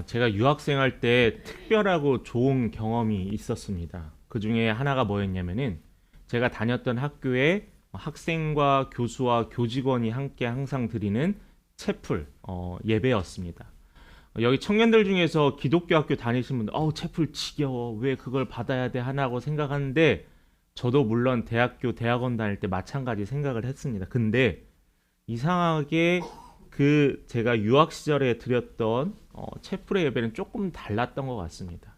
제가 유학생할 때 특별하고 좋은 경험이 있었습니다. 그 중에 하나가 뭐였냐면은 제가 다녔던 학교에 학생과 교수와 교직원이 함께 항상 드리는 채플 예배였습니다. 여기 청년들 중에서 기독교 학교 다니시는 분들, 채플 지겨워. 왜 그걸 받아야 돼? 하나고 생각하는데 저도 물론 대학교, 대학원 다닐 때 마찬가지 생각을 했습니다. 근데 이상하게 그 제가 유학 시절에 드렸던 채플의 예배는 조금 달랐던 것 같습니다.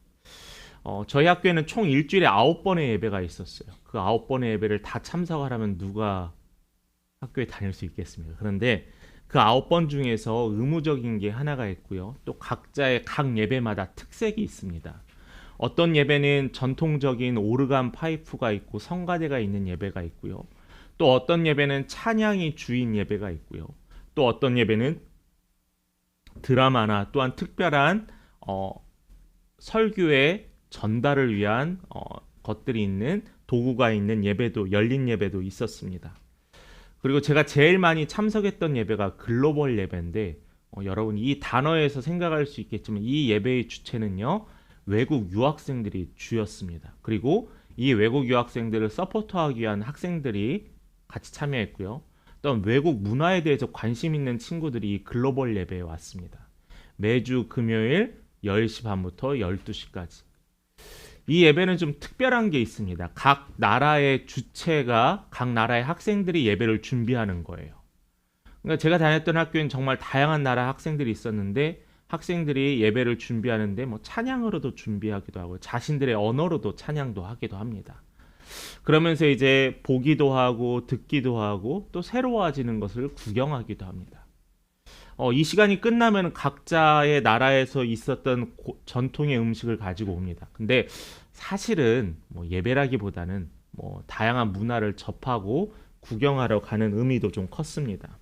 저희 학교에는 총 일주일에 9번의 예배가 있었어요. 그 9번의 예배를 다 참석하려면 누가 학교에 다닐 수 있겠습니까? 그런데 그 9번 중에서 의무적인 게 하나가 있고요. 또 각자의 각 예배마다 특색이 있습니다. 어떤 예배는 전통적인 오르간 파이프가 있고 성가대가 있는 예배가 있고요. 또 어떤 예배는 찬양이 주인 예배가 있고요. 또 어떤 예배는 드라마나 또한 특별한 설교의 전달을 위한 것들이 있는 도구가 있는 예배도 열린 예배도 있었습니다. 그리고 제가 제일 많이 참석했던 예배가 글로벌 예배인데 여러분 이 단어에서 생각할 수 있겠지만 이 예배의 주체는요 외국 유학생들이 주였습니다. 그리고 이 외국 유학생들을 서포트하기 위한 학생들이 같이 참여했고요. 또한 외국 문화에 대해서 관심 있는 친구들이 이 글로벌 예배에 왔습니다. 매주 금요일 10시 반부터 12시까지. 이 예배는 좀 특별한 게 있습니다. 각 나라의 주체가 각 나라의 학생들이 예배를 준비하는 거예요. 그러니까 제가 다녔던 학교엔 정말 다양한 나라 학생들이 있었는데 학생들이 예배를 준비하는데 찬양으로도 준비하기도 하고 자신들의 언어로도 찬양도 하기도 합니다. 그러면서 이제 보기도 하고 듣기도 하고 또 새로워지는 것을 구경하기도 합니다. 이 시간이 끝나면 각자의 나라에서 있었던 전통의 음식을 가지고 옵니다. 근데 사실은 예배라기보다는 다양한 문화를 접하고 구경하러 가는 의미도 좀 컸습니다.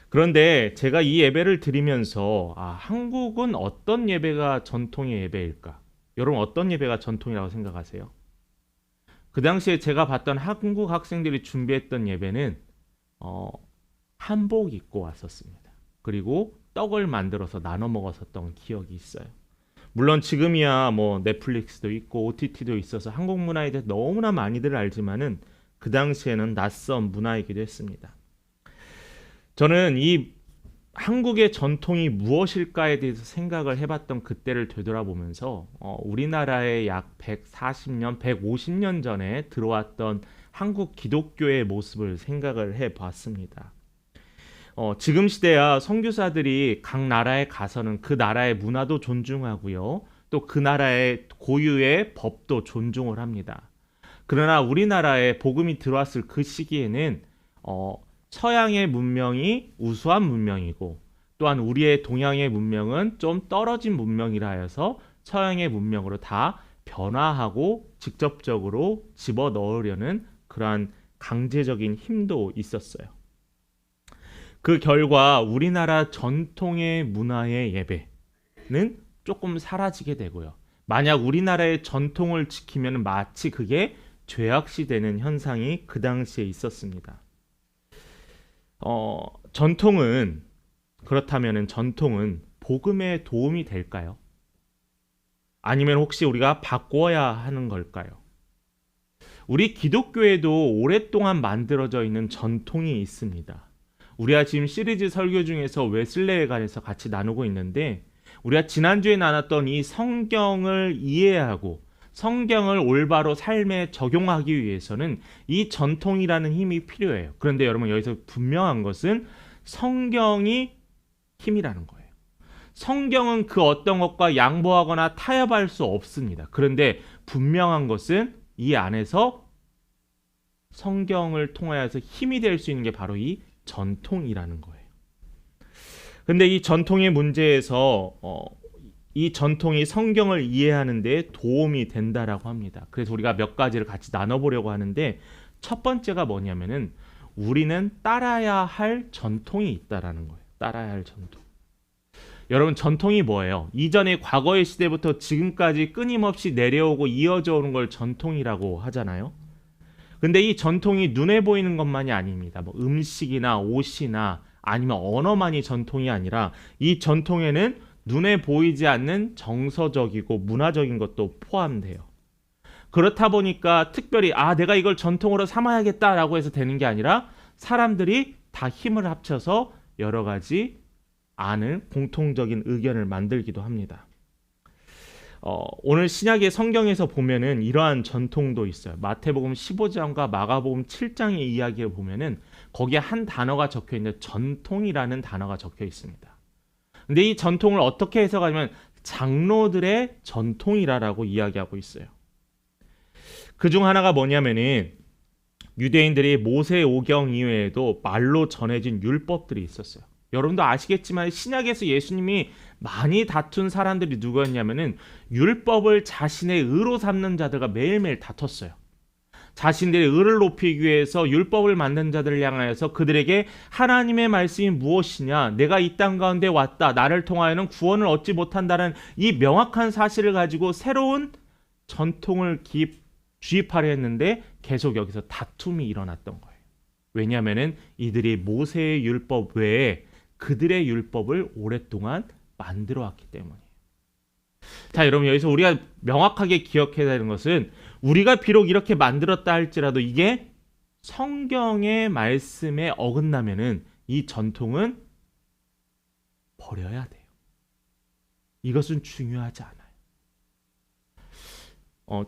그런데 제가 이 예배를 드리면서 한국은 어떤 예배가 전통의 예배일까? 여러분 어떤 예배가 전통이라고 생각하세요? 그 당시에 제가 봤던 한국 학생들이 준비했던 예배는 한복 입고 왔었습니다. 그리고 떡을 만들어서 나눠 먹었었던 기억이 있어요. 물론 지금이야 넷플릭스도 있고 OTT도 있어서 한국 문화에 대해 너무나 많이들 알지만은 그 당시에는 낯선 문화이기도 했습니다. 저는 이 한국의 전통이 무엇일까에 대해서 생각을 해봤던 그때를 되돌아보면서 우리나라에 약 140년, 150년 전에 들어왔던 한국 기독교의 모습을 생각을 해봤습니다. 지금 시대야 선교사들이 각 나라에 가서는 그 나라의 문화도 존중하고요. 또 그 나라의 고유의 법도 존중을 합니다. 그러나 우리나라에 복음이 들어왔을 그 시기에는 서양의 문명이 우수한 문명이고 또한 우리의 동양의 문명은 좀 떨어진 문명이라 해서 서양의 문명으로 다 변화하고 직접적으로 집어넣으려는 그러한 강제적인 힘도 있었어요. 그 결과 우리나라 전통의 문화의 예배는 조금 사라지게 되고요. 만약 우리나라의 전통을 지키면 마치 그게 죄악시되는 현상이 그 당시에 있었습니다. 전통은 복음에 도움이 될까요? 아니면 혹시 우리가 바꿔야 하는 걸까요? 우리 기독교에도 오랫동안 만들어져 있는 전통이 있습니다. 우리가 지금 시리즈 설교 중에서 웨슬레에 관해서 같이 나누고 있는데 우리가 지난주에 나눴던 이 성경을 이해하고 성경을 올바로 삶에 적용하기 위해서는 이 전통이라는 힘이 필요해요. 그런데 여러분 여기서 분명한 것은 성경이 힘이라는 거예요. 성경은 그 어떤 것과 양보하거나 타협할 수 없습니다. 그런데 분명한 것은 이 안에서 성경을 통하여서 힘이 될 수 있는 게 바로 이 전통이라는 거예요. 근데 이 전통의 문제에서 이 전통이 성경을 이해하는 데 도움이 된다라고 합니다. 그래서 우리가 몇 가지를 같이 나눠보려고 하는데 첫 번째가 뭐냐면은 우리는 따라야 할 전통이 있다라는 거예요. 따라야 할 전통. 여러분 전통이 뭐예요? 이전의 과거의 시대부터 지금까지 끊임없이 내려오고 이어져 오는 걸 전통이라고 하잖아요. 근데 이 전통이 눈에 보이는 것만이 아닙니다. 음식이나 옷이나 아니면 언어만이 전통이 아니라 이 전통에는 눈에 보이지 않는 정서적이고 문화적인 것도 포함돼요. 그렇다 보니까 특별히 내가 이걸 전통으로 삼아야겠다라고 해서 되는 게 아니라 사람들이 다 힘을 합쳐서 여러 가지 안을 공통적인 의견을 만들기도 합니다. 오늘 신약의 성경에서 보면은 이러한 전통도 있어요. 마태복음 15장과 마가복음 7장의 이야기를 보면은 거기에 한 단어가 적혀 있는데 전통이라는 단어가 적혀 있습니다. 근데 이 전통을 어떻게 해석하냐면 장로들의 전통이라고 이야기하고 있어요. 그중 하나가 뭐냐면은 유대인들이 모세 오경 이외에도 말로 전해진 율법들이 있었어요. 여러분도 아시겠지만 신약에서 예수님이 많이 다툰 사람들이 누구였냐면은 율법을 자신의 의로 삼는 자들과 매일매일 다퉜어요. 자신들의 의를 높이기 위해서 율법을 만든 자들을 향하여서 그들에게 하나님의 말씀이 무엇이냐, 내가 이 땅 가운데 왔다, 나를 통하여는 구원을 얻지 못한다는 이 명확한 사실을 가지고 새로운 전통을 주입하려 했는데 계속 여기서 다툼이 일어났던 거예요. 왜냐하면은 이들이 모세의 율법 외에 그들의 율법을 오랫동안 만들어 왔기 때문이에요. 자, 여러분 여기서 우리가 명확하게 기억해야 되는 것은 우리가 비록 이렇게 만들었다 할지라도 이게 성경의 말씀에 어긋나면은 이 전통은 버려야 돼요. 이것은 중요하지 않아요.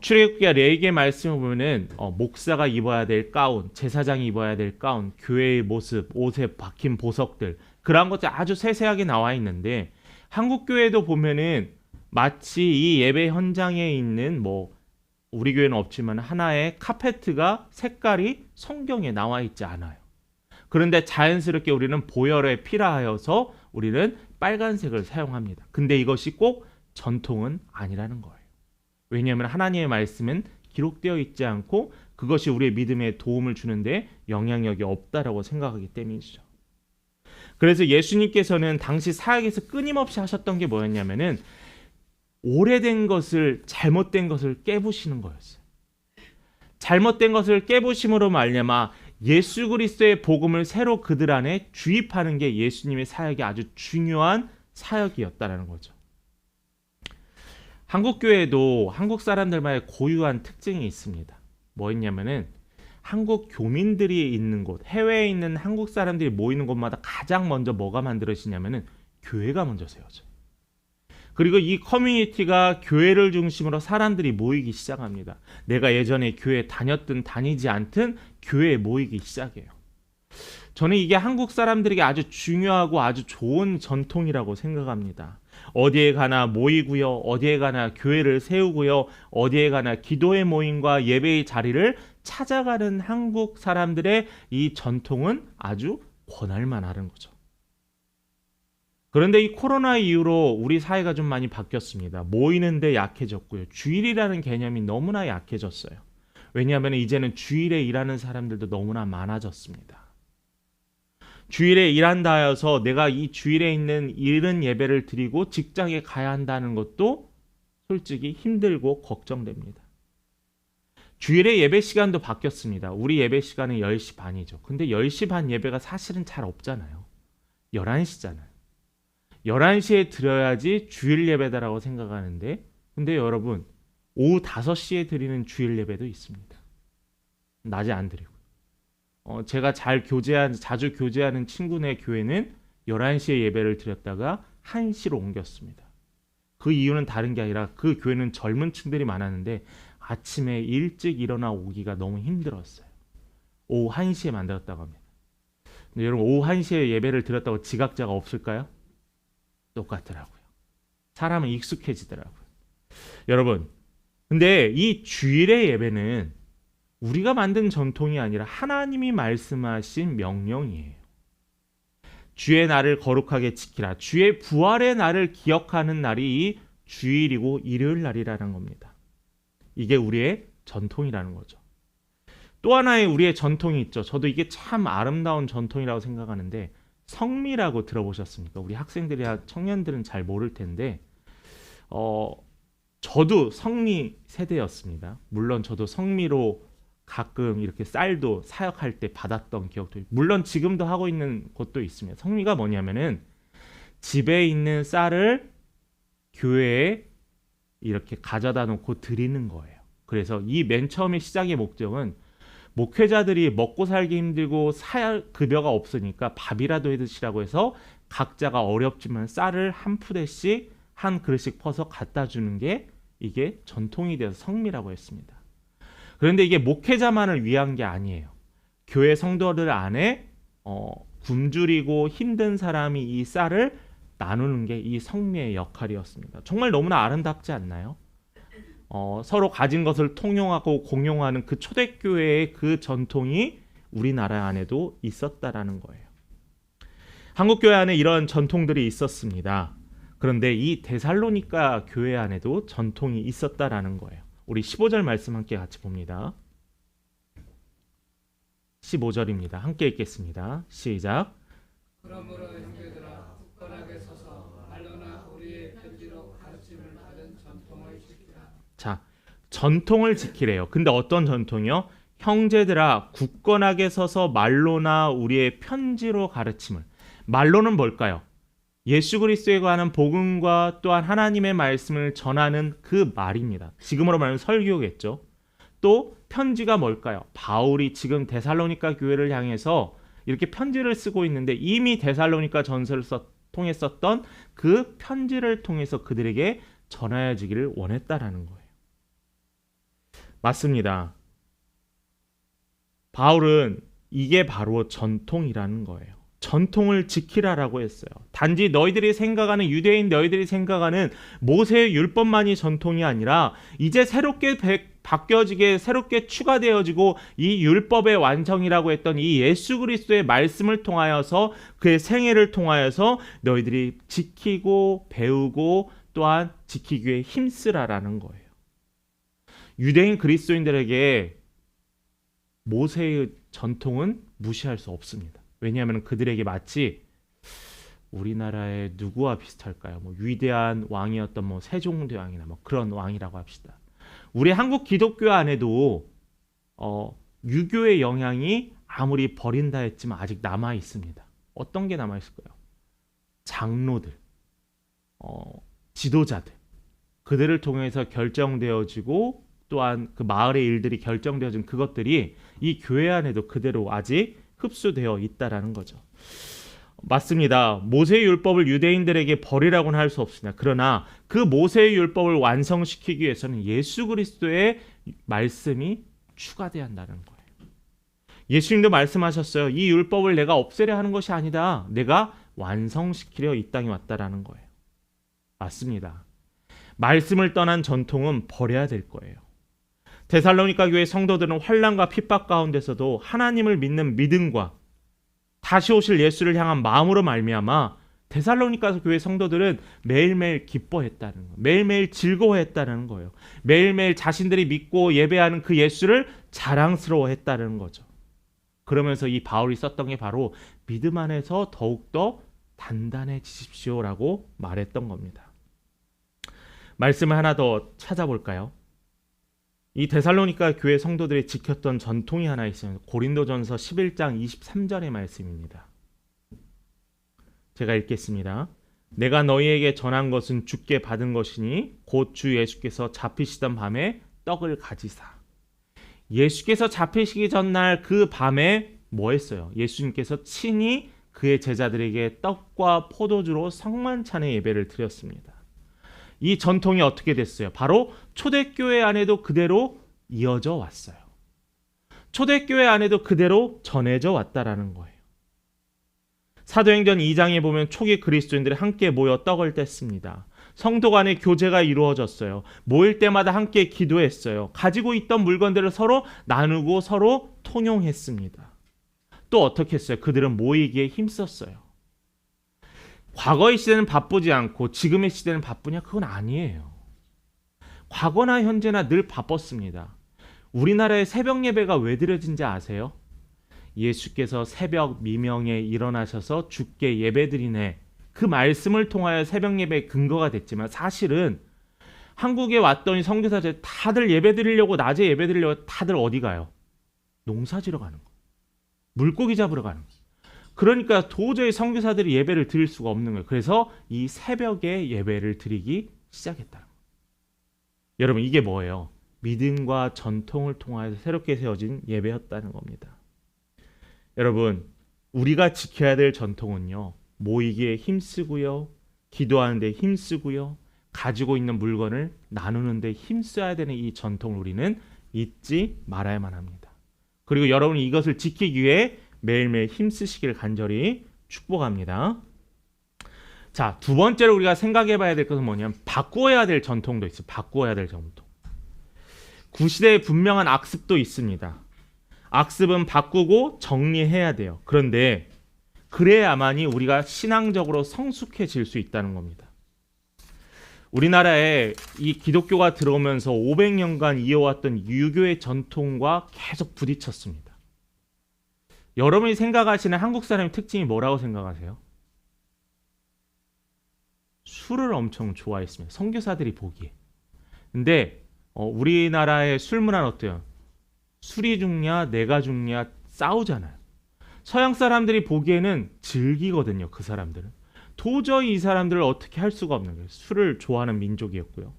출애굽기와 레위기의 말씀을 보면은 목사가 입어야 될 가운, 제사장이 입어야 될 가운, 교회의 모습, 옷에 박힌 보석들, 그런 것들 아주 세세하게 나와 있는데 한국 교회도 보면은 마치 이 예배 현장에 있는 우리 교회는 없지만 하나의 카페트가 색깔이 성경에 나와 있지 않아요. 그런데 자연스럽게 우리는 보혈에 필요하여서 우리는 빨간색을 사용합니다. 근데 이것이 꼭 전통은 아니라는 거예요. 왜냐하면 하나님의 말씀은 기록되어 있지 않고 그것이 우리의 믿음에 도움을 주는데 영향력이 없다라고 생각하기 때문이죠. 그래서 예수님께서는 당시 사역에서 끊임없이 하셨던 게 뭐였냐면은 오래된 것을, 잘못된 것을 깨부시는 거였어요. 잘못된 것을 깨부심으로 말미암아 예수 그리스도의 복음을 새로 그들 안에 주입하는 게 예수님의 사역이 아주 중요한 사역이었다라는 거죠. 한국 교회도 한국 사람들만의 고유한 특징이 있습니다. 뭐였냐면은 한국 교민들이 있는 곳, 해외에 있는 한국 사람들이 모이는 곳마다 가장 먼저 뭐가 만들어지냐면은 교회가 먼저 세워져요. 그리고 이 커뮤니티가 교회를 중심으로 사람들이 모이기 시작합니다. 내가 예전에 교회 다녔든 다니지 않든 교회에 모이기 시작해요. 저는 이게 한국 사람들에게 아주 중요하고 아주 좋은 전통이라고 생각합니다. 어디에 가나 모이고요, 어디에 가나 교회를 세우고요, 어디에 가나 기도의 모임과 예배의 자리를 찾아가는 한국 사람들의 이 전통은 아주 권할만한 거죠. 그런데 이 코로나 이후로 우리 사회가 좀 많이 바뀌었습니다. 모이는데 약해졌고요. 주일이라는 개념이 너무나 약해졌어요. 왜냐하면 이제는 주일에 일하는 사람들도 너무나 많아졌습니다. 주일에 일한다 하여서 내가 이 주일에 있는 이른 예배를 드리고 직장에 가야 한다는 것도 솔직히 힘들고 걱정됩니다. 주일에 예배 시간도 바뀌었습니다. 우리 예배 시간은 10시 반이죠. 근데 10시 반 예배가 사실은 잘 없잖아요. 11시잖아요. 11시에 드려야지 주일 예배다라고 생각하는데 근데 여러분 오후 5시에 드리는 주일 예배도 있습니다. 낮에 안 드리고. 제가 자주 교제하는 친구네 교회는 11시에 예배를 드렸다가 1시로 옮겼습니다. 그 이유는 다른 게 아니라 그 교회는 젊은 층들이 많았는데 아침에 일찍 일어나 오기가 너무 힘들었어요. 오후 1시에 만들었다고 합니다. 근데 여러분 오후 1시에 예배를 드렸다고 지각자가 없을까요? 똑같더라고요. 사람은 익숙해지더라고요. 여러분, 근데 이 주일의 예배는 우리가 만든 전통이 아니라 하나님이 말씀하신 명령이에요. 주의 날을 거룩하게 지키라. 주의 부활의 날을 기억하는 날이 이 주일이고 일요일 날이라는 겁니다. 이게 우리의 전통이라는 거죠. 또 하나의 우리의 전통이 있죠. 저도 이게 참 아름다운 전통이라고 생각하는데 성미라고 들어보셨습니까? 우리 학생들이나 청년들은 잘 모를 텐데 저도 성미 세대였습니다. 물론 저도 성미로 가끔 이렇게 쌀도 사역할 때 받았던 기억도 물론 지금도 하고 있는 곳도 있습니다. 성미가 뭐냐면은 집에 있는 쌀을 교회에 이렇게 가져다 놓고 드리는 거예요. 그래서 이 맨 처음에 시작의 목적은 목회자들이 먹고 살기 힘들고 급여가 없으니까 밥이라도 해 드시라고 해서 각자가 어렵지만 쌀을 한 푸대씩 한 그릇씩 퍼서 갖다 주는 게 이게 전통이 되어서 성미라고 했습니다. 그런데 이게 목회자만을 위한 게 아니에요. 교회 성도들 안에 굶주리고 힘든 사람이 이 쌀을 나누는 게 이 성미의 역할이었습니다. 정말 너무나 아름답지 않나요? 서로 가진 것을 통용하고 공용하는 그 초대교회의 그 전통이 우리나라 안에도 있었다라는 거예요. 한국교회 안에 이런 전통들이 있었습니다. 그런데 이 데살로니가 교회 안에도 전통이 있었다라는 거예요. 우리 15절 말씀 함께 같이 봅니다. 15절입니다. 함께 읽겠습니다. 시작. 그러므로 형제들아 굳건하게 서서 말로나 우리의 편지로 가르침을 받은 전통을 지키라. 자, 전통을 지키래요. 근데 어떤 전통이요? 형제들아 굳건하게 서서 말로나 우리의 편지로 가르침을. 말로는 뭘까요? 예수 그리스도에 관한 복음과 또한 하나님의 말씀을 전하는 그 말입니다. 지금으로 말하면 설교겠죠. 또 편지가 뭘까요? 바울이 지금 데살로니가 교회를 향해서 이렇게 편지를 쓰고 있는데 이미 데살로니가 전서를 통해 썼던 그 편지를 통해서 그들에게 전하여지기를 원했다라는 거예요. 맞습니다. 바울은 이게 바로 전통이라는 거예요. 전통을 지키라라고 했어요. 단지 너희들이 생각하는 유대인 너희들이 생각하는 모세의 율법만이 전통이 아니라 이제 새롭게 바뀌어지게 새롭게 추가되어지고 이 율법의 완성이라고 했던 이 예수 그리스도의 말씀을 통하여서 그의 생애를 통하여서 너희들이 지키고 배우고 또한 지키기 위해 힘쓰라라는 거예요. 유대인 그리스도인들에게 모세의 전통은 무시할 수 없습니다. 왜냐하면 그들에게 마치 우리나라의 누구와 비슷할까요? 위대한 왕이었던 세종대왕이나 그런 왕이라고 합시다. 우리 한국 기독교 안에도 유교의 영향이 아무리 버린다 했지만 아직 남아 있습니다. 어떤 게 남아 있을까요? 장로들, 지도자들, 그들을 통해서 결정되어지고 또한 그 마을의 일들이 결정되어진 그것들이 이 교회 안에도 그대로 아직 흡수되어 있다라는 거죠. 맞습니다. 모세의 율법을 유대인들에게 버리라고는 할 수 없습니다. 그러나 그 모세의 율법을 완성시키기 위해서는 예수 그리스도의 말씀이 추가돼야 한다는 거예요. 예수님도 말씀하셨어요. 이 율법을 내가 없애려 하는 것이 아니다. 내가 완성시키려 이 땅에 왔다라는 거예요. 맞습니다. 말씀을 떠난 전통은 버려야 될 거예요. 데살로니가 교회 성도들은 환난과 핍박 가운데서도 하나님을 믿는 믿음과 다시 오실 예수를 향한 마음으로 말미암아 데살로니가 교회 성도들은 매일매일 기뻐했다는 거예요. 매일매일 즐거워했다는 거예요. 매일매일 자신들이 믿고 예배하는 그 예수를 자랑스러워했다는 거죠. 그러면서 이 바울이 썼던 게 바로 믿음 안에서 더욱더 단단해지십시오라고 말했던 겁니다. 말씀을 하나 더 찾아볼까요? 이 데살로니가 교회 성도들이 지켰던 전통이 하나 있어요. 고린도전서 11장 23절의 말씀입니다. 제가 읽겠습니다. 내가 너희에게 전한 것은 주께 받은 것이니 곧 주 예수께서 잡히시던 밤에 떡을 가지사. 예수께서 잡히시기 전날 그 밤에 뭐 했어요? 예수님께서 친히 그의 제자들에게 떡과 포도주로 성만찬의 예배를 드렸습니다. 이 전통이 어떻게 됐어요? 바로 초대교회 안에도 그대로 이어져 왔어요. 초대교회 안에도 그대로 전해져 왔다라는 거예요. 사도행전 2장에 보면 초기 그리스도인들이 함께 모여 떡을 뗐습니다. 성도 간의 교제가 이루어졌어요. 모일 때마다 함께 기도했어요. 가지고 있던 물건들을 서로 나누고 서로 통용했습니다. 또 어떻게 했어요? 그들은 모이기에 힘썼어요. 과거의 시대는 바쁘지 않고 지금의 시대는 바쁘냐? 그건 아니에요. 과거나 현재나 늘 바빴습니다. 우리나라의 새벽 예배가 왜 드려진지 아세요? 예수께서 새벽 미명에 일어나셔서 주께 예배드리네. 그 말씀을 통하여 새벽 예배의 근거가 됐지만 사실은 한국에 왔더니 선교사들 다들 예배드리려고 낮에 예배드리려고 다들 어디 가요? 농사 지러 가는 거. 물고기 잡으러 가는 거. 그러니까 도저히 선교사들이 예배를 드릴 수가 없는 거예요. 그래서 이 새벽에 예배를 드리기 시작했다는 거예요. 여러분 이게 뭐예요? 믿음과 전통을 통하여서 새롭게 세워진 예배였다는 겁니다. 여러분 우리가 지켜야 될 전통은요. 모이기에 힘쓰고요. 기도하는데 힘쓰고요. 가지고 있는 물건을 나누는데 힘써야 되는 이 전통을 우리는 잊지 말아야만 합니다. 그리고 여러분이 이것을 지키기 위해 매일매일 힘쓰시길 간절히 축복합니다. 자, 두 번째로 우리가 생각해 봐야 될 것은 뭐냐면 바꾸어야 될 전통도 있어요. 바꾸어야 될 전통. 구시대에 분명한 악습도 있습니다. 악습은 바꾸고 정리해야 돼요. 그런데 그래야만이 우리가 신앙적으로 성숙해질 수 있다는 겁니다. 우리나라에 이 기독교가 들어오면서 500년간 이어왔던 유교의 전통과 계속 부딪혔습니다. 여러분이 생각하시는 한국 사람의 특징이 뭐라고 생각하세요? 술을 엄청 좋아했습니다. 선교사들이 보기에. 근데 우리나라의 술 문화는 어때요? 술이 죽냐 내가 죽냐 싸우잖아요. 서양 사람들이 보기에는 즐기거든요. 그 사람들은. 도저히 이 사람들을 어떻게 할 수가 없는 거예요. 술을 좋아하는 민족이었고요.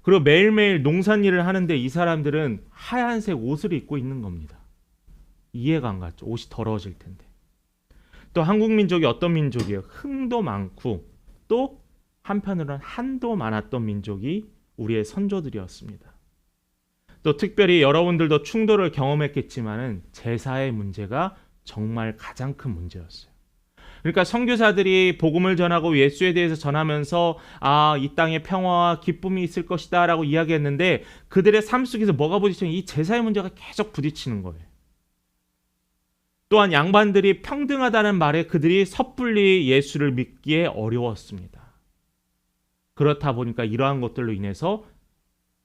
그리고 매일매일 농산일을 하는데 이 사람들은 하얀색 옷을 입고 있는 겁니다. 이해가 안 갔죠. 옷이 더러워질 텐데. 또 한국 민족이 어떤 민족이에요? 흥도 많고 또 한편으로는 한도 많았던 민족이 우리의 선조들이었습니다. 또 특별히 여러분들도 충돌을 경험했겠지만은 제사의 문제가 정말 가장 큰 문제였어요. 그러니까 선교사들이 복음을 전하고 예수에 대해서 전하면서 이 땅에 평화와 기쁨이 있을 것이다 라고 이야기했는데 그들의 삶 속에서 뭐가 부딪히면 이 제사의 문제가 계속 부딪히는 거예요. 또한 양반들이 평등하다는 말에 그들이 섣불리 예수를 믿기에 어려웠습니다. 그렇다 보니까 이러한 것들로 인해서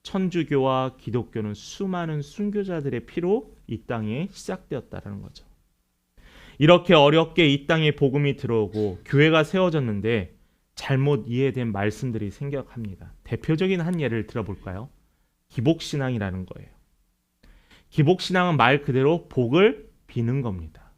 천주교와 기독교는 수많은 순교자들의 피로 이 땅에 시작되었다는 거죠. 이렇게 어렵게 이 땅에 복음이 들어오고 교회가 세워졌는데 잘못 이해된 말씀들이 생겨갑니다. 대표적인 한 예를 들어볼까요? 기복신앙이라는 거예요. 기복신앙은 말 그대로 복을 비는 겁니다.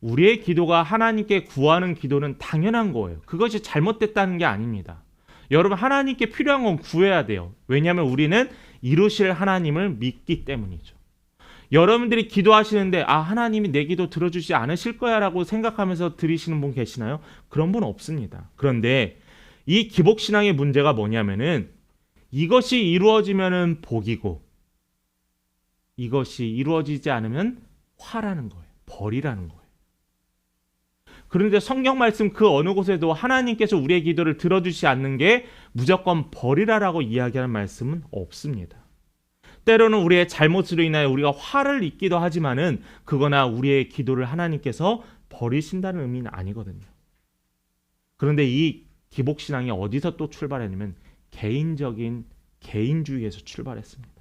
우리의 기도가 하나님께 구하는 기도는 당연한 거예요. 그것이 잘못됐다는 게 아닙니다. 여러분 하나님께 필요한 건 구해야 돼요. 왜냐하면 우리는 이루실 하나님을 믿기 때문이죠. 여러분들이 기도하시는데 하나님이 내 기도 들어주지 않으실 거야 라고 생각하면서 드리시는 분 계시나요? 그런 분 없습니다. 그런데 이 기복신앙의 문제가 뭐냐면은 이것이 이루어지면은 복이고 이것이 이루어지지 않으면 화라는 거예요. 벌이라는 거예요. 그런데 성경 말씀 그 어느 곳에도 하나님께서 우리의 기도를 들어주지 않는 게 무조건 벌이라라고 이야기하는 말씀은 없습니다. 때로는 우리의 잘못으로 인하여 우리가 화를 입기도 하지만은 그거나 우리의 기도를 하나님께서 버리신다는 의미는 아니거든요. 그런데 이 기복신앙이 어디서 또 출발했냐면 개인적인 개인주의에서 출발했습니다.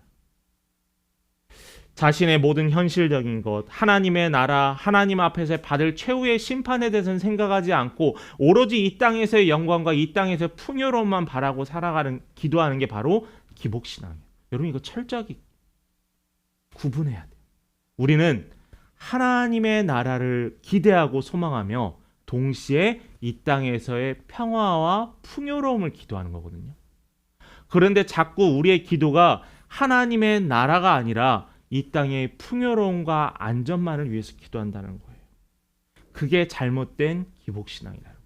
자신의 모든 현실적인 것, 하나님의 나라, 하나님 앞에서 받을 최후의 심판에 대해서는 생각하지 않고 오로지 이 땅에서의 영광과 이 땅에서의 풍요로움만 바라고 살아가는 기도하는 게 바로 기복신앙이에요. 여러분 이거 철저하게 구분해야 돼요. 우리는 하나님의 나라를 기대하고 소망하며 동시에 이 땅에서의 평화와 풍요로움을 기도하는 거거든요. 그런데 자꾸 우리의 기도가 하나님의 나라가 아니라 이 땅의 풍요로움과 안전만을 위해서 기도한다는 거예요. 그게 잘못된 기복신앙이라는 거예요.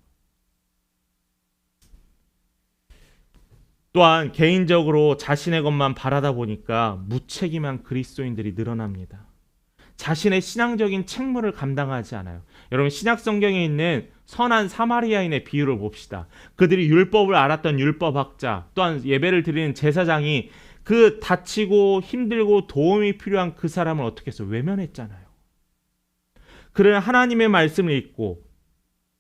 또한 개인적으로 자신의 것만 바라다 보니까 무책임한 그리스도인들이 늘어납니다. 자신의 신앙적인 책무를 감당하지 않아요. 여러분 신약 성경에 있는 선한 사마리아인의 비유를 봅시다. 그들이 율법을 알았던 율법학자 또한 예배를 드리는 제사장이 그 다치고 힘들고 도움이 필요한 그 사람을 어떻게 해서 외면했잖아요. 그는 하나님의 말씀을 읽고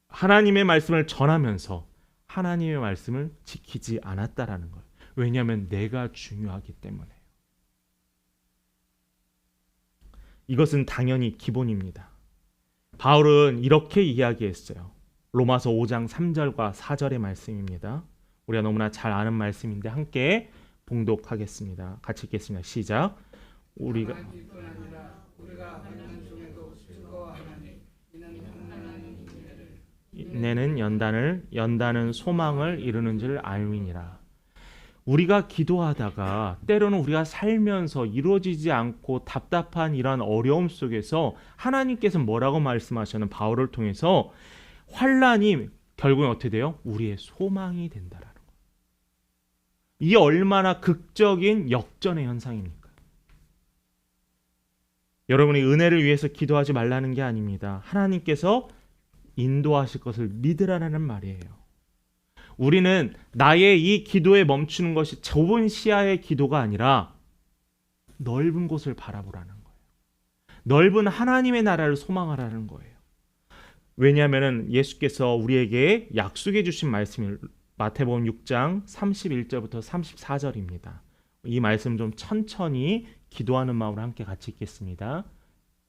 하나님의 말씀을 전하면서 하나님의 말씀을 지키지 않았다라는 거예요. 왜냐하면 내가 중요하기 때문에요. 이것은 당연히 기본입니다. 바울은 이렇게 이야기했어요. 로마서 5장 3절과 4절의 말씀입니다. 우리가 너무나 잘 아는 말씀인데 함께 봉독하겠습니다. 같이 읽겠습니다. 시작. 우리가 이내는 연단을 연단은 소망을 이루는 줄 알미니라. 우리가 기도하다가 때로는 우리가 살면서 이루어지지 않고 답답한 이러한 어려움 속에서 하나님께서 뭐라고 말씀하시는 바울을 통해서 환난이 결국엔 어떻게 돼요? 우리의 소망이 된다라는 거예요. 이게 얼마나 극적인 역전의 현상입니까? 여러분이 은혜를 위해서 기도하지 말라는 게 아닙니다. 하나님께서 인도하실 것을 믿으라는 말이에요. 우리는 나의 이 기도에 멈추는 것이 좁은 시야의 기도가 아니라 넓은 곳을 바라보라는 거예요. 넓은 하나님의 나라를 소망하라는 거예요. 왜냐하면 예수께서 우리에게 약속해 주신 말씀이 마태복음 6장 31절부터 34절입니다. 이 말씀 좀 천천히 기도하는 마음으로 함께 같이 읽겠습니다.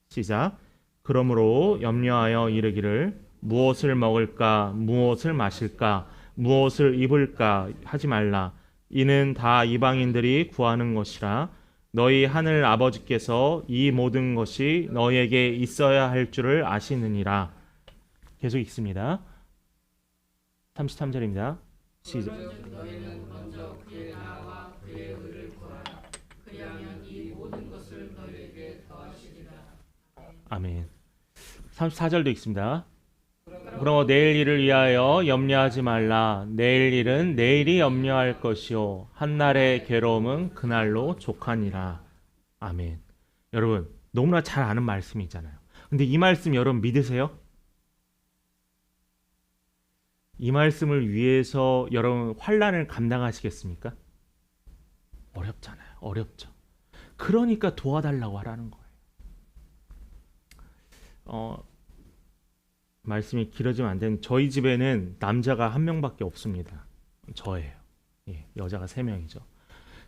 시작. 그러므로 염려하여 이르기를 무엇을 먹을까 무엇을 마실까 무엇을 입을까 하지 말라. 이는 다 이방인들이 구하는 것이라. 너희 하늘 아버지께서 이 모든 것이 너희에게 있어야 할 줄을 아시느니라. 계속 읽습니다. 33절입니다. 시작. 너희는 먼저 그의 나와 그의 의를 구하라. 그리하면 이 모든 것을 너희에게 더하시리라. 아멘. 34절도 읽습니다. 그러므로 내일 일을 위하여 염려하지 말라. 내일 일은 내일이 염려할 것이요 한날의 괴로움은 그날로 족하니라. 아멘. 여러분 너무나 잘 아는 말씀이잖아요. 근데 이 말씀 여러분 믿으세요? 이 말씀을 위해서 여러분 환난을 감당하시겠습니까? 어렵잖아요. 어렵죠. 그러니까 도와달라고 하라는 거예요. 말씀이 길어지면 안 되는 저희 집에는 남자가 한 명밖에 없습니다. 저예요. 예, 여자가 3명이죠.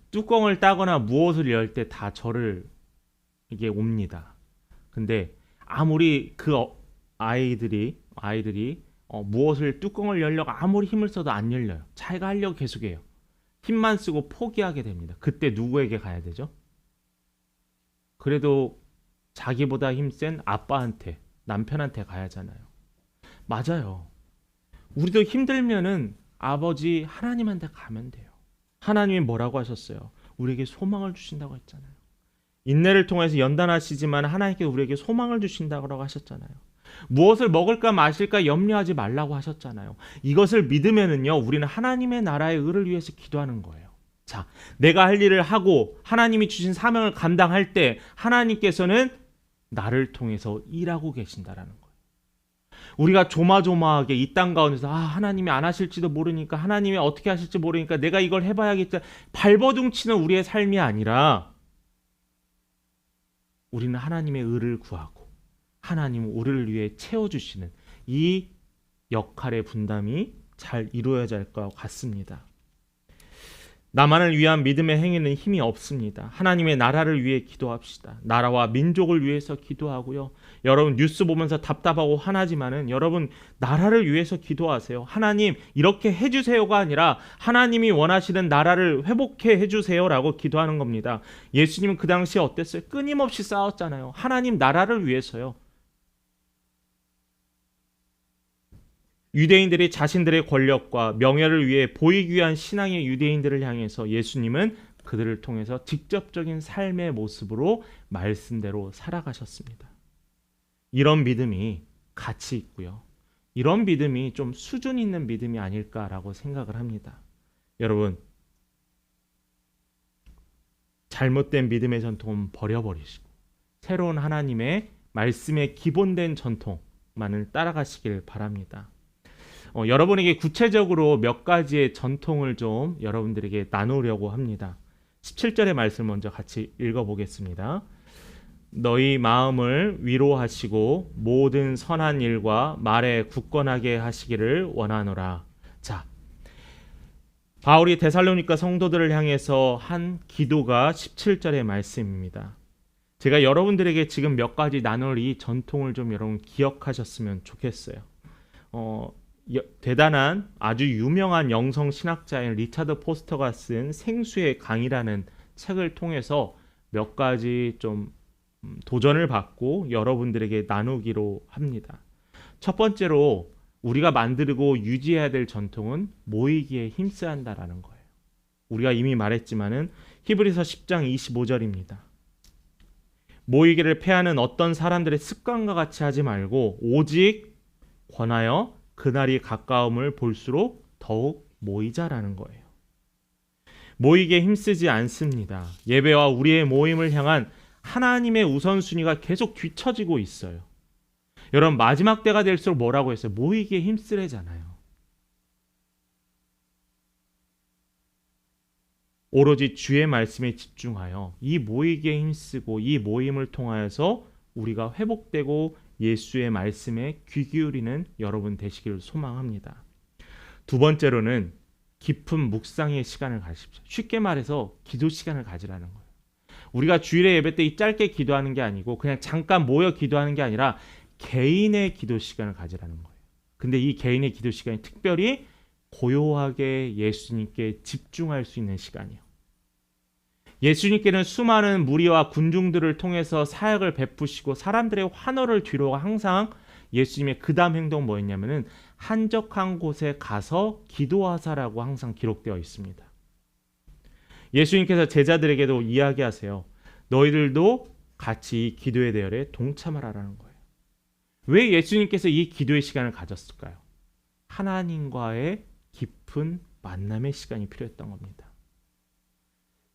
뚜껑을 따거나 무엇을 열 때 다 저를 이게 옵니다. 근데 아무리 그 아이들이 무엇을 뚜껑을 열려고 아무리 힘을 써도 안 열려요. 자기가 하려고 계속해요. 힘만 쓰고 포기하게 됩니다. 그때 누구에게 가야 되죠? 그래도 자기보다 힘센 아빠한테, 남편한테 가야 하잖아요. 맞아요. 우리도 힘들면은 아버지 하나님한테 가면 돼요. 하나님이 뭐라고 하셨어요? 우리에게 소망을 주신다고 했잖아요. 인내를 통해서 연단하시지만 하나님께서 우리에게 소망을 주신다고 하셨잖아요. 무엇을 먹을까 마실까 염려하지 말라고 하셨잖아요. 이것을 믿으면은요, 우리는 하나님의 나라의 의를 위해서 기도하는 거예요. 자, 내가 할 일을 하고 하나님이 주신 사명을 감당할 때 하나님께서는 나를 통해서 일하고 계신다라는 거예요. 우리가 조마조마하게 이 땅 가운데서 하나님이 안 하실지도 모르니까 하나님이 어떻게 하실지 모르니까 내가 이걸 해봐야겠다 발버둥치는 우리의 삶이 아니라 우리는 하나님의 의를 구하고 하나님 우리를 위해 채워주시는 이 역할의 분담이 잘 이루어져야 할 것 같습니다. 나만을 위한 믿음의 행위는 힘이 없습니다. 하나님의 나라를 위해 기도합시다. 나라와 민족을 위해서 기도하고요. 여러분 뉴스 보면서 답답하고 화나지만은 여러분 나라를 위해서 기도하세요. 하나님 이렇게 해주세요가 아니라 하나님이 원하시는 나라를 회복해 해주세요라고 기도하는 겁니다. 예수님은 그 당시에 어땠어요? 끊임없이 싸웠잖아요. 하나님 나라를 위해서요. 유대인들이 자신들의 권력과 명예를 위해 보이기 위한 신앙의 유대인들을 향해서 예수님은 그들을 통해서 직접적인 삶의 모습으로 말씀대로 살아가셨습니다. 이런 믿음이 가치 있고요. 이런 믿음이 좀 수준 있는 믿음이 아닐까라고 생각을 합니다. 여러분, 잘못된 믿음의 전통은 버려버리시고 새로운 하나님의 말씀에 기본된 전통만을 따라가시길 바랍니다. 여러분에게 구체적으로 몇 가지의 전통을 좀 여러분들에게 나누려고 합니다. 17절의 말씀 먼저 같이 읽어보겠습니다. 너희 마음을 위로하시고 모든 선한 일과 말에 굳건하게 하시기를 원하노라. 자, 바울이 데살로니가 성도들을 향해서 한 기도가 17절의 말씀입니다. 제가 여러분들에게 지금 몇 가지 나눌 이 전통을 좀 여러분 기억하셨으면 좋겠어요. 대단한 아주 유명한 영성 신학자인 리차드 포스터가 쓴 생수의 강이라는 책을 통해서 몇 가지 좀 도전을 받고 여러분들에게 나누기로 합니다. 첫 번째로 우리가 만들고 유지해야 될 전통은 모이기에 힘써야 한다라는 거예요. 우리가 이미 말했지만은 히브리서 10장 25절입니다. 모이기를 패하는 어떤 사람들의 습관과 같이 하지 말고 오직 권하여 그날이 가까움을 볼수록 더욱 모이자라는 거예요. 모이기에 힘쓰지 않습니다. 예배와 우리의 모임을 향한 하나님의 우선순위가 계속 뒤처지고 있어요. 여러분, 마지막 때가 될수록 뭐라고 했어요? 모이기에 힘쓰래잖아요. 오로지 주의 말씀에 집중하여 이 모이기에 힘쓰고 이 모임을 통하여서 우리가 회복되고 예수의 말씀에 귀 기울이는 여러분 되시기를 소망합니다. 두 번째로는 깊은 묵상의 시간을 가지십시오. 쉽게 말해서 기도 시간을 가지라는 거예요. 우리가 주일의 예배 때 이 짧게 기도하는 게 아니고 그냥 잠깐 모여 기도하는 게 아니라 개인의 기도 시간을 가지라는 거예요. 근데 이 개인의 기도 시간이 특별히 고요하게 예수님께 집중할 수 있는 시간이요. 예수님께는 수많은 무리와 군중들을 통해서 사역을 베푸시고 사람들의 환호를 뒤로 항상 예수님의 그 다음 행동 뭐였냐면은 한적한 곳에 가서 기도하사라고 항상 기록되어 있습니다. 예수님께서 제자들에게도 이야기하세요. 너희들도 같이 이 기도의 대열에 동참하라는 거예요. 왜 예수님께서 이 기도의 시간을 가졌을까요? 하나님과의 깊은 만남의 시간이 필요했던 겁니다.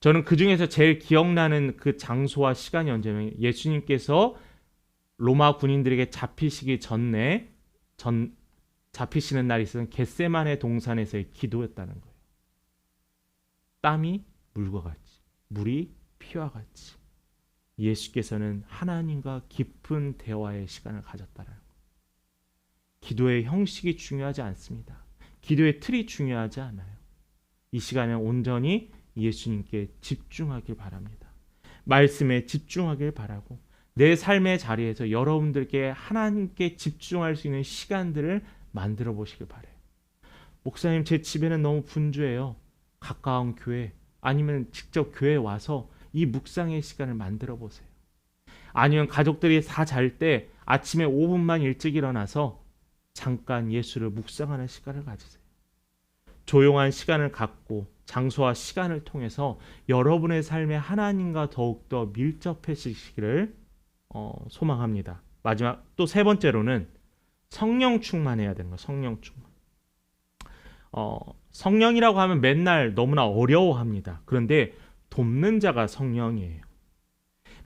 저는 그 중에서 제일 기억나는 그 장소와 시간이 언제냐면 예수님께서 로마 군인들에게 잡히시기 전에 잡히시는 날이 있었던 겟세마네 동산에서의 기도였다는 거예요. 땀이 물과 같이, 물이 피와 같이 예수께서는 하나님과 깊은 대화의 시간을 가졌다는 거예요. 기도의 형식이 중요하지 않습니다. 기도의 틀이 중요하지 않아요. 이 시간에 온전히 예수님께 집중하길 바랍니다. 말씀에 집중하길 바라고 내 삶의 자리에서 여러분들께 하나님께 집중할 수 있는 시간들을 만들어 보시길 바라요. 목사님, 제 집에는 너무 분주해요. 가까운 교회 아니면 직접 교회에 와서 이 묵상의 시간을 만들어 보세요. 아니면 가족들이 다 잘 때 아침에 5분만 일찍 일어나서 잠깐 예수를 묵상하는 시간을 가지세요. 조용한 시간을 갖고 장소와 시간을 통해서 여러분의 삶에 하나님과 더욱더 밀접해지시기를 소망합니다. 마지막 또 세 번째로는 성령 충만해야 되는 거예요. 성령 충만. 성령이라고 하면 맨날 너무나 어려워합니다. 그런데 돕는 자가 성령이에요.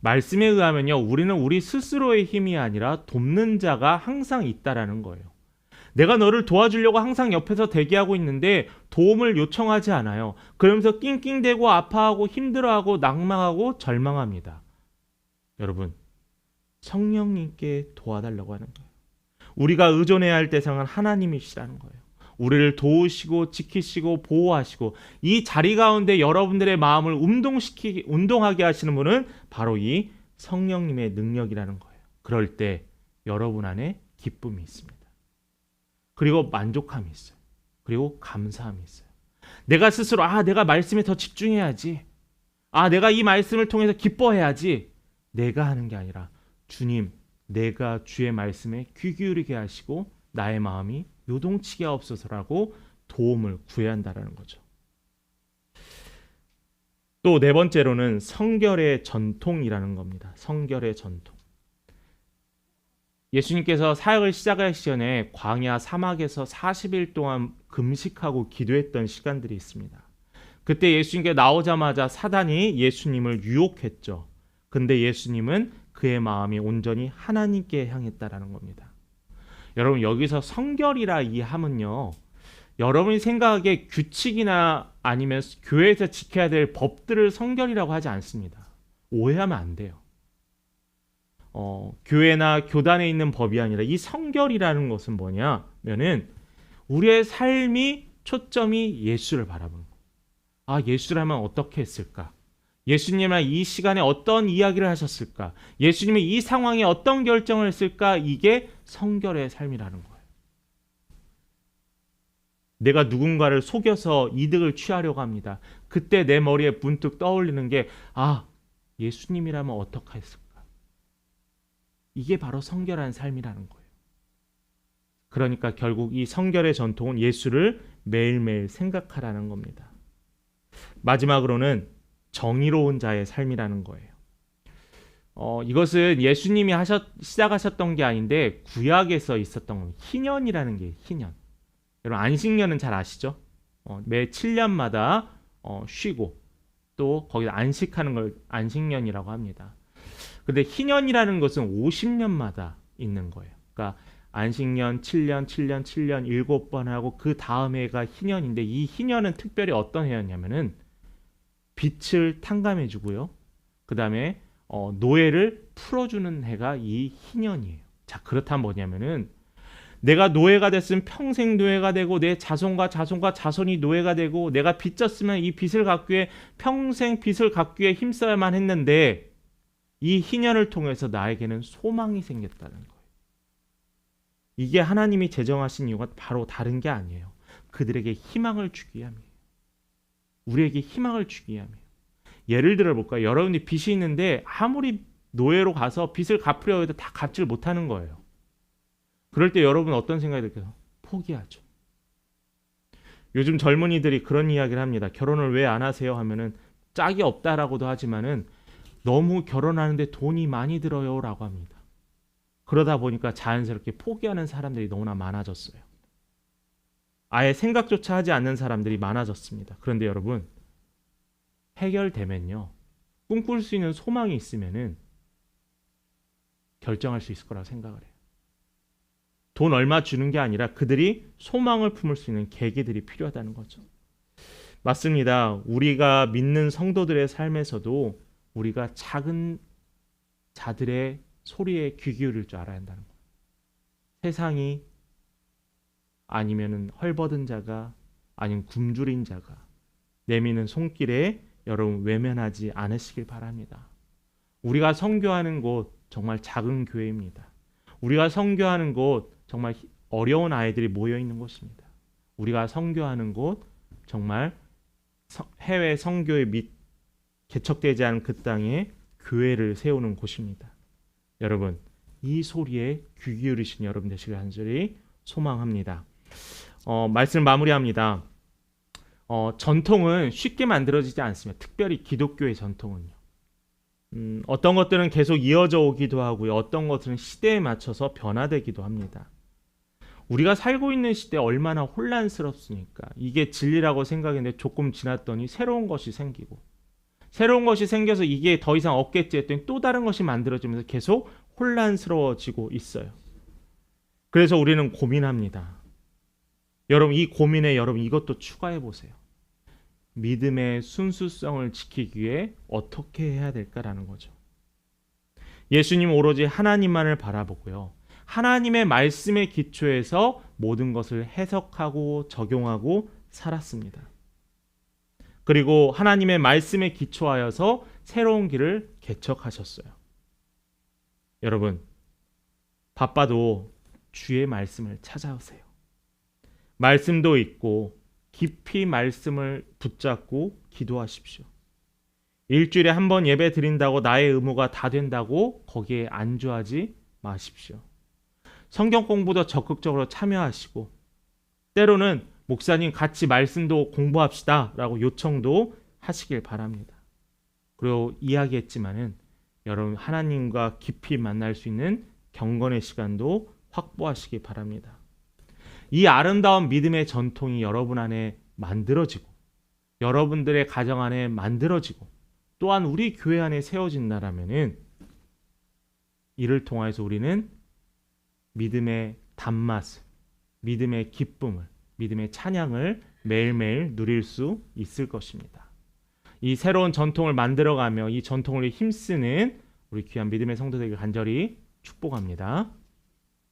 말씀에 의하면요, 우리는 우리 스스로의 힘이 아니라 돕는 자가 항상 있다라는 거예요. 내가 너를 도와주려고 항상 옆에서 대기하고 있는데 도움을 요청하지 않아요. 그러면서 낑낑대고 아파하고 힘들어하고 낭망하고 절망합니다. 여러분, 성령님께 도와달라고 하는 거예요. 우리가 의존해야 할 대상은 하나님이시라는 거예요. 우리를 도우시고 지키시고 보호하시고 이 자리 가운데 여러분들의 마음을 운동하게 하시는 분은 바로 이 성령님의 능력이라는 거예요. 그럴 때 여러분 안에 기쁨이 있습니다. 그리고 만족함이 있어요. 그리고 감사함이 있어요. 내가 스스로 내가 말씀에 더 집중해야지. 내가 이 말씀을 통해서 기뻐해야지. 내가 하는 게 아니라 주님, 내가 주의 말씀에 귀 기울이게 하시고 나의 마음이 요동치게 하옵소서라고 도움을 구해야 한다는 거죠. 또 네 번째로는 성결의 전통이라는 겁니다. 성결의 전통. 예수님께서 사역을 시작하기 전에 광야 사막에서 40일 동안 금식하고 기도했던 시간들이 있습니다. 그때 예수님께 나오자마자 사단이 예수님을 유혹했죠. 근데 예수님은 그의 마음이 온전히 하나님께 향했다라는 겁니다. 여러분, 여기서 성결이라 이 함은요, 여러분이 생각하기에 규칙이나 아니면 교회에서 지켜야 될 법들을 성결이라고 하지 않습니다. 오해하면 안 돼요. 교회나 교단에 있는 법이 아니라 이 성결이라는 것은 뭐냐면은 우리의 삶이 초점이 예수를 바라보는 거예요. 예수라면 어떻게 했을까? 예수님은 이 시간에 어떤 이야기를 하셨을까? 예수님이 이 상황에 어떤 결정을 했을까? 이게 성결의 삶이라는 거예요. 내가 누군가를 속여서 이득을 취하려고 합니다. 그때 내 머리에 문득 떠올리는 게 예수님이라면 어떻게 했을까? 이게 바로 성결한 삶이라는 거예요. 그러니까 결국 이 성결의 전통은 예수를 매일매일 생각하라는 겁니다. 마지막으로는 정의로운 자의 삶이라는 거예요. 이것은 예수님이 시작하셨던 게 아닌데 구약에서 있었던 겁니다. 희년이라는 게 희년. 여러분 안식년은 잘 아시죠? 매 7년마다 쉬고 또 거기서 안식하는 걸 안식년이라고 합니다. 근데 희년이라는 것은 50년마다 있는 거예요. 그러니까 안식년 7년, 7년, 7년 7번 하고 그 다음 해가 희년인데 이 희년은 특별히 어떤 해였냐면은 빚을 탕감해 주고요. 그다음에 노예를 풀어주는 해가 이 희년이에요. 자, 그렇다면 뭐냐면은 내가 노예가 됐으면 평생 노예가 되고 내 자손과 자손과 자손이 노예가 되고 내가 빚졌으면 이 빚을 갚기 위해 평생 빚을 갚기 위해 힘써야만 했는데 이 희년을 통해서 나에게는 소망이 생겼다는 거예요. 이게 하나님이 제정하신 이유가 바로 다른 게 아니에요. 그들에게 희망을 주기 위함이에요. 우리에게 희망을 주기 위함이에요. 예를 들어 볼까요? 여러분이 빚이 있는데 아무리 노예로 가서 빚을 갚으려 해도 다 갚지를 못하는 거예요. 그럴 때 여러분 어떤 생각이 들까요? 포기하죠. 요즘 젊은이들이 그런 이야기를 합니다. 결혼을 왜 안 하세요? 하면은 짝이 없다라고도 하지만은 너무 결혼하는데 돈이 많이 들어요라고 합니다. 그러다 보니까 자연스럽게 포기하는 사람들이 너무나 많아졌어요. 아예 생각조차 하지 않는 사람들이 많아졌습니다. 그런데 여러분 해결되면요. 꿈꿀 수 있는 소망이 있으면은 결정할 수 있을 거라고 생각을 해요. 돈 얼마 주는 게 아니라 그들이 소망을 품을 수 있는 계기들이 필요하다는 거죠. 맞습니다. 우리가 믿는 성도들의 삶에서도 우리가 작은 자들의 소리에 귀 기울일 줄 알아야 한다는 거예요. 세상이 아니면은 헐벗은 자가 아니면 굶주린 자가 내미는 손길에 여러분 외면하지 않으시길 바랍니다. 우리가 선교하는 곳 정말 작은 교회입니다. 우리가 선교하는 곳 정말 어려운 아이들이 모여 있는 곳입니다. 우리가 선교하는 곳 정말 해외 선교의 및 개척되지 않은 그 땅에 교회를 세우는 곳입니다. 여러분 이 소리에 귀 기울이신 여러분 되시길 간절히 소망합니다. 말씀 마무리합니다. 전통은 쉽게 만들어지지 않습니다. 특별히 기독교의 전통은요. 어떤 것들은 계속 이어져 오기도 하고요. 어떤 것들은 시대에 맞춰서 변화되기도 합니다. 우리가 살고 있는 시대에 얼마나 혼란스럽습니까? 이게 진리라고 생각했는데 조금 지났더니 새로운 것이 생기고 새로운 것이 생겨서 이게 더 이상 없겠지 했더니 또 다른 것이 만들어지면서 계속 혼란스러워지고 있어요. 그래서 우리는 고민합니다. 여러분 이 고민에 여러분 이것도 추가해 보세요. 믿음의 순수성을 지키기 위해 어떻게 해야 될까라는 거죠. 예수님 오로지 하나님만을 바라보고요. 하나님의 말씀에 기초해서 모든 것을 해석하고 적용하고 살았습니다. 그리고 하나님의 말씀에 기초하여서 새로운 길을 개척하셨어요. 여러분 바빠도 주의 말씀을 찾아오세요. 말씀도 읽고 깊이 말씀을 붙잡고 기도하십시오. 일주일에 한 번 예배 드린다고 나의 의무가 다 된다고 거기에 안주하지 마십시오. 성경 공부도 적극적으로 참여하시고 때로는 목사님 같이 말씀도 공부합시다 라고 요청도 하시길 바랍니다. 그리고 이야기했지만은 여러분 하나님과 깊이 만날 수 있는 경건의 시간도 확보하시기 바랍니다. 이 아름다운 믿음의 전통이 여러분 안에 만들어지고 여러분들의 가정 안에 만들어지고 또한 우리 교회 안에 세워진다라면은 이를 통해서 우리는 믿음의 단맛을, 믿음의 기쁨을, 믿음의 찬양을 매일매일 누릴 수 있을 것입니다. 이 새로운 전통을 만들어가며 이 전통을 힘쓰는 우리 귀한 믿음의 성도들에게 간절히 축복합니다.